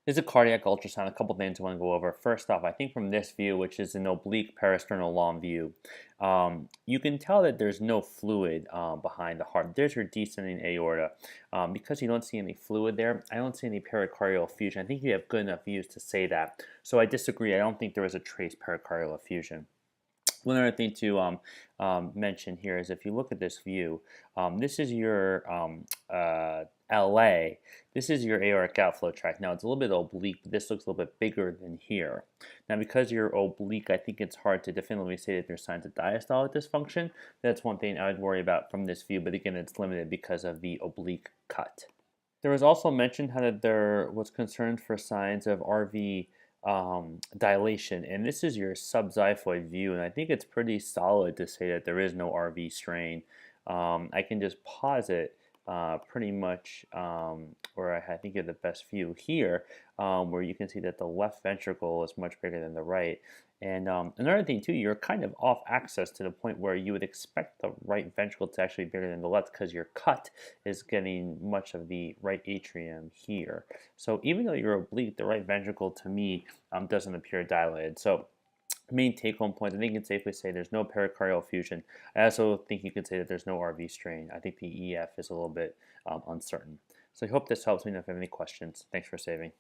This is a cardiac ultrasound. A couple things I want to go over. First off, I think from this view, which is an oblique parasternal long view, you can tell that there's no fluid behind the heart. There's your descending aorta. Because you don't see any fluid there, I don't see any pericardial effusion. I think you have good enough views to say that. So I disagree. I don't think there was a trace pericardial effusion. One other thing to mention here is if you look at this view, this is your LA. This is your aortic outflow tract. Now it's a little bit oblique, but this looks a little bit bigger than here. Now because you're oblique, I think it's hard to definitively say that there's signs of diastolic dysfunction. That's one thing I would worry about from this view, but again, it's limited because of the oblique cut. There was also mention how that there was concern for signs of RV dilation, and this is your subxiphoid view, and I think it's pretty solid to say that there is no RV strain. I can just pause it pretty much where I think you have the best view here, where you can see that the left ventricle is much bigger than the right. And another thing too, you're kind of off axis to the point where you would expect the right ventricle to actually be bigger than the left because your cut is getting much of the right atrium here. So even though you're oblique, the right ventricle to me doesn't appear dilated. So main take-home points, I think you can safely say there's no pericardial effusion. I also think you could say that there's no RV strain. I think the EF is a little bit uncertain. So I hope this helps me. If you have any questions, thanks for saving.